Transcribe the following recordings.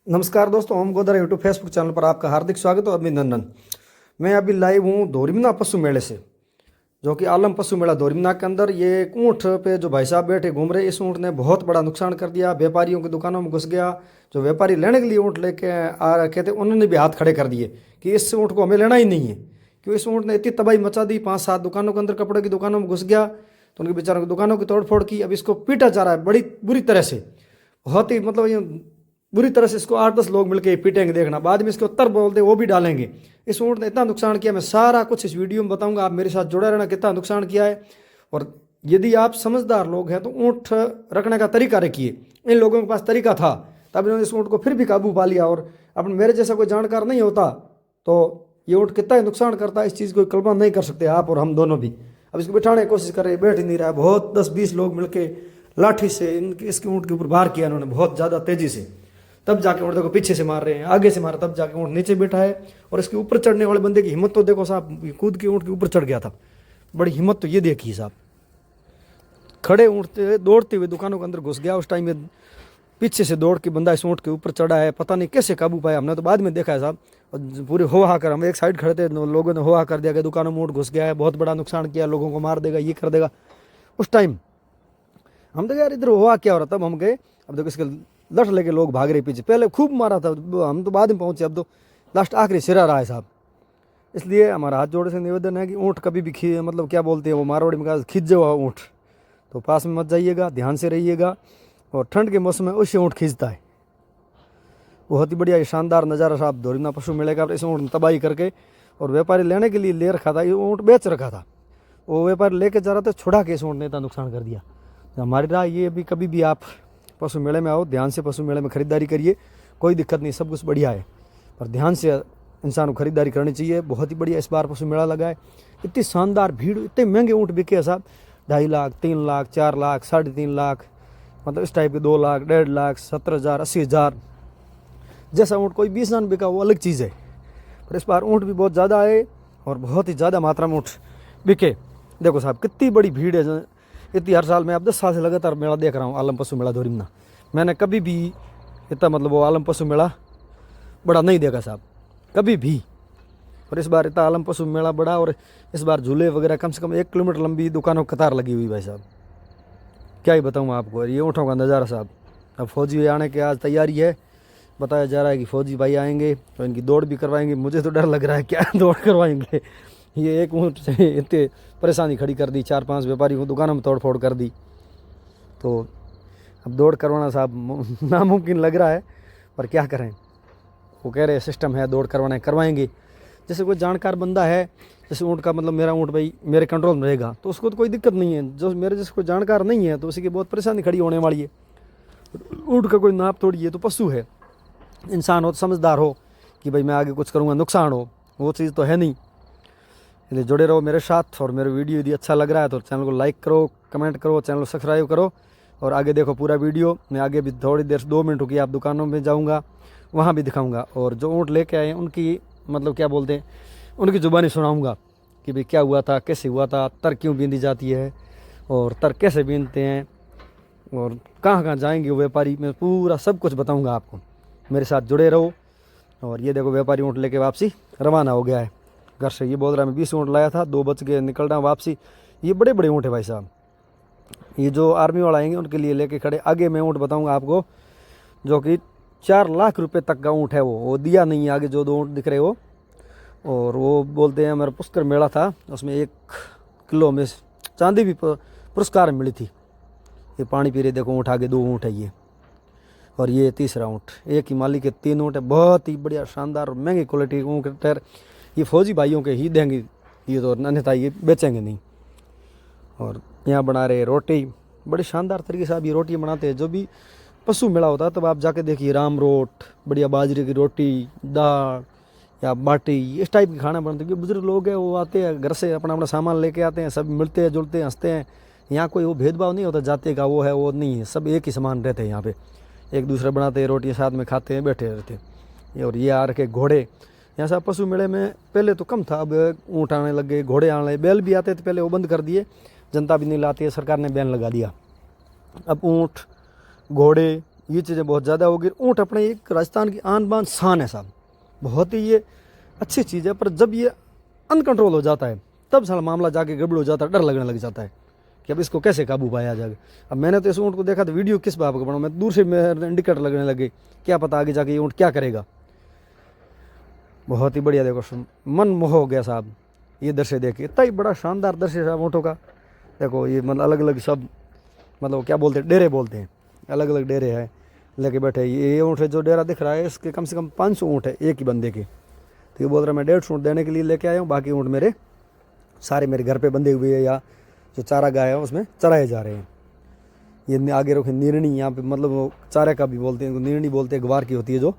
नमस्कार दोस्तों, ओम Godhra YouTube Facebook channel पर आपका हार्दिक स्वागत और अभिनंदन। मैं अभी लाइव हूँ दोरिमना पशु मेले से, जो कि आलम पशु मेला दोरिमना के अंदर। ये एक ऊँट पे जो भाई साहब बैठे घूम रहे, इस ऊँट ने बहुत बड़ा नुकसान कर दिया। व्यापारियों की दुकानों में घुस गया। जो व्यापारी लेने के लिए ऊँट लेके आ रखे थे, उन्होंने भी हाथ खड़े कर दिए कि इस ऊँट को हमें लेना ही नहीं है, क्योंकि इस ऊँट ने इतनी तबाही मचा दी। 5-7 दुकानों के अंदर कपड़े की दुकानों में घुस गया, तो उनके बेचारों की दुकानों की तोड़फोड़ की। अब इसको पीटा जा रहा है बड़ी बुरी तरह से, बहुत ही मतलब ये बुरी तरह से। इसको 8-10 लोग मिलकर पीटेंगे, देखना। बाद में इसके उत्तर बोलते वो भी डालेंगे। इस ऊँट ने इतना नुकसान किया, मैं सारा कुछ इस वीडियो में बताऊंगा। आप मेरे साथ जुड़े रहना, कितना नुकसान किया है। और यदि आप समझदार लोग हैं तो ऊँट रखने का तरीका रखिए। इन लोगों के पास तरीका था, तब इन्होंने इस ऊँट को फिर भी काबू पा लिया। और अपने मेरे जैसा कोई जानकार नहीं होता तो ये ऊँट कितना ही नुकसान करता है, इस चीज़ को कल्पना नहीं कर सकते आप और हम दोनों भी। अब इसको बिठाने की कोशिश कर रहे, बैठ ही नहीं रहा है। बहुत 10-20 लोग मिलके लाठी से इसके ऊँट के ऊपर वार किया इन्होंने, बहुत ज़्यादा तेज़ी से। तब जाके ऊँट देखो पीछे से मार रहे हैं, आगे से मारा, तब जाके ऊँट नीचे बैठा है। और इसके ऊपर चढ़ने वाले बंदे की हिम्मत तो देखो साहब, कूद के ऊँट के ऊपर चढ़ गया था। बड़ी हिम्मत तो ये देखिए साहब। खड़े ऊँट दौड़ते हुए दुकानों के अंदर घुस गया। उस टाइम में पीछे से दौड़ के बंदा इस ऊँट के ऊपर चढ़ा है, पता नहीं कैसे काबू पाया। हमने तो बाद में देखा है साहब। और पूरे हो हा कर, हम एक साइड खड़े थे, लोगों ने हो हा कर दिया कि दुकानों में ऊँट घुस गया है, बहुत बड़ा नुकसान किया, लोगों को मार देगा, ये कर देगा। उस टाइम हम तो यार इधर हुआ क्या हो रहा, तब हम गए। अब देखो इसके लठ लेके लोग भाग रहे पीछे। पहले खूब मारा था, हम तो बाद में पहुंचे। अब तो लास्ट आखिरी सिरा रहा है साहब। इसलिए हमारा हाथ जोड़े से निवेदन है कि ऊँट कभी भी मतलब क्या बोलते हैं वो मारवाड़ी में, कहा खींच जाओ ऊँट, तो पास में मत जाइएगा, ध्यान से रहिएगा। और ठंड के मौसम में उससे ऊँट खींचता है। बहुत ही बढ़िया, ये शानदार नज़ारा साहब दोरिमना पशु मेले का। इस ऊँट ने तबाही करके, और व्यापारी लेने के लिए ले रखा था, ये ऊँट बेच रखा था। वो व्यापारी लेके जा रहा था, छुड़ा के इस ऊँट ने इतना नुकसान कर दिया। हमारी राय ये भी, कभी भी आप पशु मेले में आओ, ध्यान से पशु मेले में खरीदारी करिए, कोई दिक्कत नहीं, सब कुछ बढ़िया है। पर ध्यान से इंसान को खरीदारी करनी चाहिए। बहुत ही बढ़िया इस बार पशु मेला लगा है। इतनी शानदार भीड़, इतने महंगे ऊँट बिके हैं साहब। 2.5 लाख, 3 लाख, 4 लाख, 3.5 लाख, मतलब इस टाइप के 2 लाख, 1.5 लाख, 70,000, 80,000 जैसा ऊँट कोई 20 दान बिका, वो अलग चीज़ है। पर इस बार ऊँट भी बहुत ज़्यादा आए और बहुत ही ज़्यादा मात्रा में ऊँट बिके। देखो साहब कितनी बड़ी भीड़ है। इतनी हर साल मैं अब 10 साल से लगातार मेला देख रहा हूँ, आलम पशु मेला दोरिमना। मैंने कभी भी इतना मतलब वो आलम पशु मेला बड़ा नहीं देखा साहब, कभी भी। और इस बार इतना आलम पशु मेला बड़ा, और इस बार झूले वगैरह कम से कम 1 किलोमीटर लंबी दुकानों कतार लगी हुई भाई साहब। क्या ही बताऊँ आपको, ये ऊँटों का नज़ारा साहब। अब फौजी आने की आज तैयारी है, बताया जा रहा है कि फौजी भाई आएंगे तो इनकी दौड़ भी करवाएंगे। मुझे तो डर लग रहा है क्या दौड़ करवाएंगे। ये एक ऊँट से इतने परेशानी खड़ी कर दी, 4-5 व्यापारी को दुकानों में तोड़-फोड़ कर दी। तो अब दौड़ करवाना साहब नामुमकिन लग रहा है, पर क्या करें। वो कह रहे सिस्टम है, दौड़ करवाना है, करवाएंगे। जैसे कोई जानकार बंदा है, जैसे ऊँट का मतलब मेरा ऊँट भाई मेरे कंट्रोल में रहेगा, तो उसको तो कोई दिक्कत नहीं है। जो मेरे जैसे कोई जानकार नहीं है तो उसी की बहुत परेशानी खड़ी होने वाली है। ऊँट का कोई नाप थोड़ी है, तो पशु है। इंसान हो तो समझदार हो कि भाई मैं आगे कुछ करूँगा नुकसान हो, वो चीज़ तो है नहीं। इसलिए जुड़े रहो मेरे साथ। और मेरा वीडियो यदि अच्छा लग रहा है तो चैनल को लाइक करो, कमेंट करो, चैनल को सब्सक्राइब करो, और आगे देखो पूरा वीडियो। मैं आगे भी थोड़ी देर 2 मिनट की आप दुकानों में जाऊंगा, वहाँ भी दिखाऊंगा। और जो ऊँट लेके आए उनकी मतलब क्या बोलते हैं, उनकी ज़ुबानी सुनाऊँगा कि भाई क्या हुआ था, कैसे हुआ था, तर क्यों बींदी जाती है, और तर कैसे बीनते हैं, और कहाँ कहाँ जाएंगे वो व्यापारी, मैं पूरा सब कुछ बताऊँगा आपको। मेरे साथ जुड़े रहो। और ये देखो व्यापारी ऊँट लेके वापसी रवाना हो गया है घर से। ये बोल रहा है मैं 20 ऊँट लाया था, 2 बच गए, निकल रहा हूँ वापसी। ये बड़े बड़े ऊँट है भाई साहब। ये जो आर्मी वाला आएंगे उनके लिए लेके खड़े। आगे मैं ऊँट बताऊँगा आपको, जो कि 4 लाख रुपए तक का ऊँट है। वो दिया नहीं है आगे जो 2 ऊँट दिख रहे हो। और वो बोलते हैं, मेरा पुष्कर मेला था, उसमें 1 किलो में चांदी भी पुरस्कार मिली थी। ये पानी पी रहे, देखो ऊँट आगे 2 ऊँट है ये, और ये तीसरा ऊँट। एक ही मालिक के 3 ऊँट है, बहुत ही बढ़िया शानदार और महंगी क्वालिटी ऊँट है। ये फौजी भाइयों के ही देंगे, ये तो अन्यथा ये बेचेंगे नहीं। और यहाँ बना रहे रोटी, बड़ी शानदार तरीके से आप ये रोटी बनाते हैं। जो भी पशु मेला होता है तब आप जाके देखिए, राम रोट, बढ़िया बाजरे की रोटी, दाल या बाटी, इस टाइप की खाना बनते हैं। क्योंकि बुजुर्ग लोग हैं, वो आते हैं घर से अपना अपना सामान लेके आते हैं, सब मिलते हैं, जुलते हैं, हंसते हैं। यहाँ कोई वो भेदभाव नहीं होता जाति का, वो है वो नहीं है, सब एक ही समान रहते हैं। यहाँ पे एक दूसरे बनाते हैं, रोटियाँ साथ में खाते हैं, बैठे रहते हैं। और ये आ रखे घोड़े, यहाँ से पशु मेले में पहले तो कम था, अब ऊँट आने लग गए, घोड़े आने लगे, बैल भी आते थे पहले, वो बंद कर दिए। जनता भी नहीं लाती है, सरकार ने बैन लगा दिया। अब ऊँट घोड़े ये चीज़ें बहुत ज़्यादा होगी। ऊँट अपने एक राजस्थान की आन बान शान है साहब, बहुत ही ये अच्छी चीज़ है। पर जब ये अनकंट्रोल हो जाता है तब सारा मामला जाके गड़बड़ हो जाता है, डर लगने लग जाता है कि अब इसको कैसे काबू पाया जाए। अब मैंने तो इस ऊँट को देखा तो वीडियो किस बात का बनाऊँ, मैं दूर से मेरे इंडिकेटर लगने लगे, क्या पता आगे जाके ये ऊँट क्या करेगा। बहुत ही बढ़िया, देखो मन मोह हो गया साहब ये दृश्य देख के, इतना ही बड़ा शानदार दृश्य साहब ऊँटों का। देखो ये मतलब अलग अलग सब मतलब क्या बोलते हैं, डेरे बोलते हैं, अलग अलग डेरे हैं लेके बैठे। ये ऊँट है जो डेरा दिख रहा है इसके कम से कम 500 ऊँट है एक ही बंदे के। तो ये बोल रहा है मैं 150 ऊँट देने के लिए लेके आया हूँ, बाकी ऊँट मेरे सारे मेरे घर पे बंधे हुए हैं या जो चारा गाय है उसमें चराए जा रहे हैं। ये आगे रखे नीरणी, यहाँ पे मतलब वो चारे का भी बोलते हैं, इनको नीरणी बोलते हैं, ग्वार की होती है जो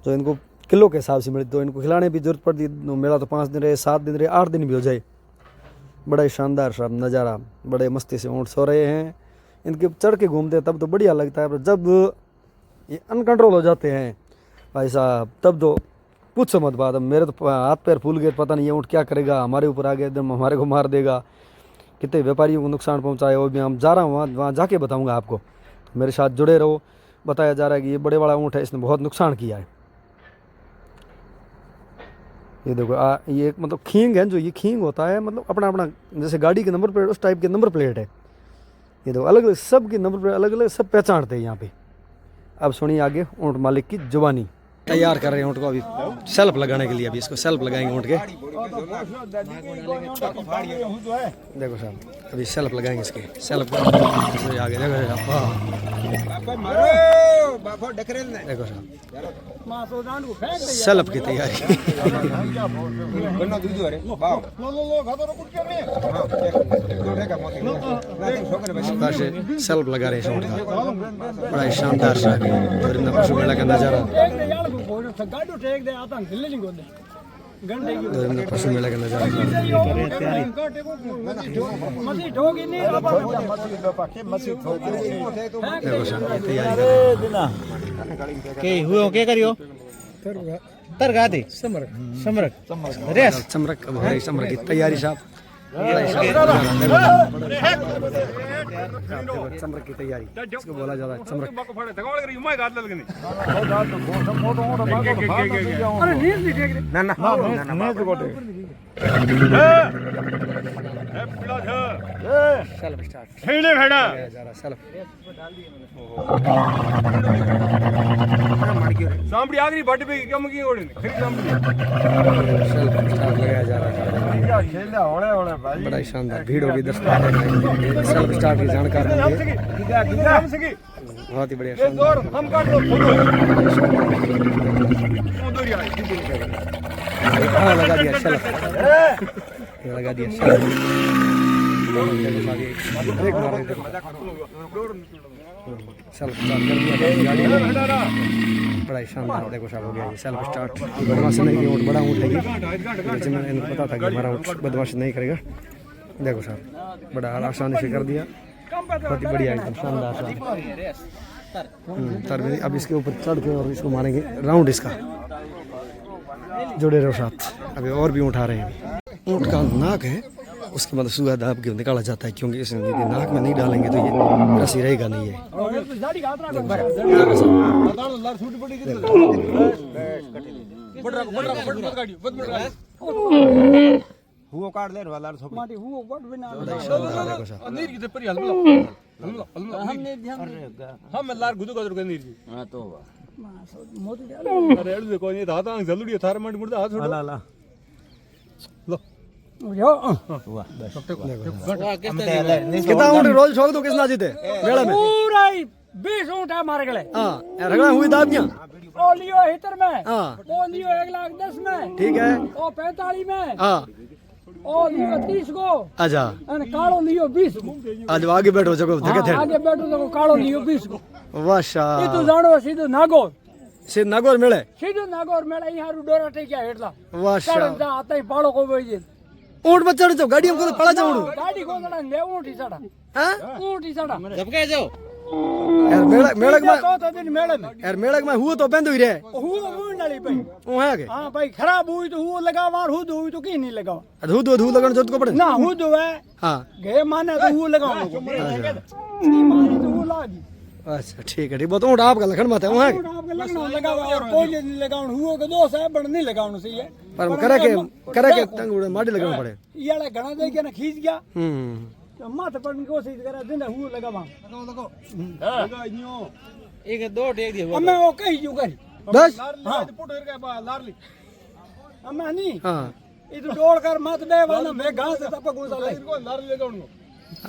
इनको किलो के हिसाब से मिलती, तो इनको खिलाने की जरूरत पड़ती है। मेरा तो 5 दिन रहे, 7 दिन रहे, 8 दिन भी हो जाए। बड़ा ही शानदार सा नज़ारा, बड़े मस्ती से ऊँट सो रहे हैं, इनके चढ़ के घूमते हैं तब तो बढ़िया लगता है, पर जब ये अनकंट्रोल हो जाते हैं भाई साहब तब तो पूछो मत बात। अब मेरे तो हाथ पैर फूल गए, पता नहीं ये ऊँट क्या करेगा, हमारे ऊपर आ गया एकदम, हमारे को मार देगा, कितने व्यापारियों को नुकसान पहुँचाए। वो भी हम जा रहा हूँ वहाँ जाके बताऊँगा आपको, मेरे साथ जुड़े रहो। बताया जा रहा है कि ये बड़े वाला ऊँट है, इसने बहुत नुकसान किया है। ये देखो ये एक मतलब खींग है, जो ये खींग होता है मतलब अपना अपना जैसे गाड़ी के नंबर प्लेट उस टाइप के नंबर प्लेट है। ये देखो अलग अलग सब की नंबर प्लेट अलग अलग, सब पहचानते हैं यहाँ पे। अब सुनिए आगे ऊँट मालिक की जुबानी। तैयार कर रहे हैं ऊँट को, अभी सेल्फ लगाने के लिए, अभी इसको सेल्फ लगाएंगे ऊँट के। देखो साहब अभी सेल्फ लगाएंगे इसके, सेल्फ आगे देखो साहब, सेल्फ की तैयारी। सेल्फ लगा रहे हैं ऊँट का, बड़ा शानदार सा पशु मेला का नजारा, पशु मेला का नजारा। समरक की तैयारी साहब, चमरक की तैयारी इसको बोला जाता है चमरक। बड़ा ही शानदार भीड़ होगी, 10 सेल्फ स्टार्ट की जानकार बहुत ही बढ़िया लगा दिया सेल्फ, लगा दिया सेल्फ स्टार्ट कर दिया, बड़ा ही शानदार। देखो साहब हो गया ये सेल्फ स्टार्ट। बदमाश नहीं की ऊँट बड़ा ऊँट है, लेकिन इनको पता था कि हमारा ऊँट बदमाश नहीं करेगा। देखो साहब बड़ा आसानी से कर दिया, बहुत ही बढ़िया एकदम शानदार सा। अब इसके ऊपर चढ़ के और इसको मारेंगे राउंड इसका। जुड़े रहो साथ, अभी और भी उठा रहे हैं। ऊँट का नाक है उसके मतलब सुहा दाब के निकाला जाता है, क्योंकि इसे नाक में नहीं डालेंगे तो ये रसी रहेगा नहीं है। हुओ काट ले वाला माटी हुओ बड बिना हम लार गुदु गदर के नीर की हां तो मोती अरे एडू देखो ये दाता जल्दी थार मंड मुर्दा हाथ छोड़ ला ला लो यो वाह कितना ऊँट रोज छोड़ दो किसना जीते मेला में? पूरा 20 ऊँट है मारे गले। हां रगड़ा हुई दाबियां ओ लियो 70 में, हां ओ लियो 1,10,000 में, ठीक है, ओ 45 में, हां ओ लियो 30 को, अच्छा અને કાળો लियो 20 को। आज आगे बैठो जगह जगह थे आगे बैठो तो काळो लियो 20 को। वाशा ये तो जानो सीधो नागोर, से नागौर मेले सीधो नागोर मेला ई हारू डोरा टेक्या हेटला वाशा चढ़ जा आता ही पाड़ो को बोई ऊँट में चढ़ जाओ, गाड़ी हमको पड़ा जाऊं गाड़ी को चढ़ा ले ऊँट ही चढ़ा, हां ऊँट ही चढ़ा जब कह जाओ यार मेड़क में तो दिन मेले में यार मेड़क में हुआ तो बेंदु ही रहे हुओ मुंडली भाई। ओ है के हां भाई खराब हुई तो हुओ लगावा, हुद हुई तो की नहीं लगावा, धू लगन जरूरत को पड़े ना हुद है हां गे माने तो हुओ लगावा, माने तो लागी अच्छा ठीक है, ठीक। बहुत ऊँट आपका लखन मत है वहाँ आपके लगना लगा और कोई नहीं लगाउन हुओ के दोस्त है बड़ नहीं लगाउन सही है पर करे के तंग उड़े माटी लगाना पड़े। ये वाला घना दे के ना खींच गया तो माथे पर की कोशिश करा दिन हुओ लगावा लगाओ लगा इयो एक दो टेक दियो मैं ओ कही जो करी 10 हां पुट के बा लारली अम्मा नहीं हां इधर डोल कर मत बे वाला मैं घास तप गुसा ले इनको लारली लगाउन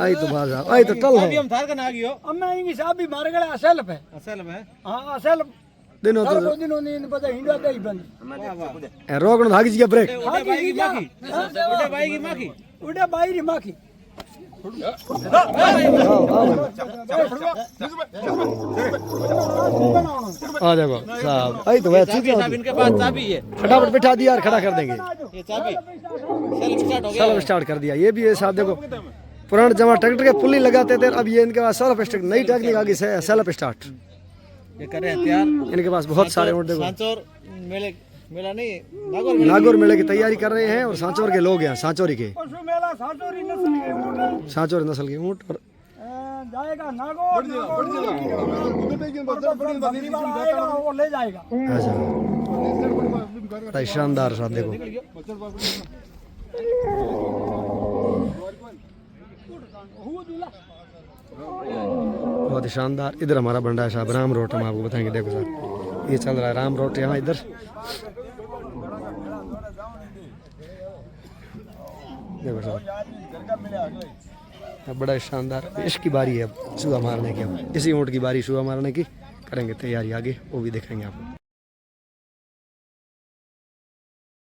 आई तो बात आई तो टल है। अभी हम थार का ना गयो अम्मा इंगी साहब भी मारे गले असल पे हां असल दिनो तो दिनो नहीं पता हिंडा दे बंद रोकण भागी जी ब्रेक उड़े बाई की माखी उड़े बाई री माखी आ जाओ साहब। आई तो वैसे ही इनके पास चाबी है फटाफट बिठा दिया यार, खड़ा कर देंगे। ये चाबी सेल्फ स्टार्ट हो गया सेल्फ स्टार्ट कर दिया। ये भी है साहब, देखो पुराने जमा ट्रैक्टर के पुल्ली लगाते थे, अब ये इनके पास सेल्फ स्टार्ट, नई टेक्निक आ गई है सेल्फ स्टार्ट। ये कर रहे हैं तैयार इनके पास बहुत सारे ऊँट देखो। सांचौर मेला नहीं नागौर मेले की तैयारी कर रहे हैं और सांचौर के लोग हैं, सांचौरी के, परसों मेला सांचौरी नस्ल के ऊंट सांचौर नस्ल के ऊँट। और जाएगा नागौर आएगा वो ले जाएगा। अच्छा बड़ा ही शानदार साहब देखो, बहुत ही शानदार। इधर हमारा भंडा है साहब, राम रोट, हम आपको बताएंगे। देखो साहब ये चल रहा है राम रोट यहाँ इधर। देखो साहब अब बड़ा ही शानदार। इसकी बारी है अब सुबह मारने की, अब इसी ऊँट की बारी सुबह मारने की। करेंगे तैयारी आगे, वो भी दिखाएंगे आपको।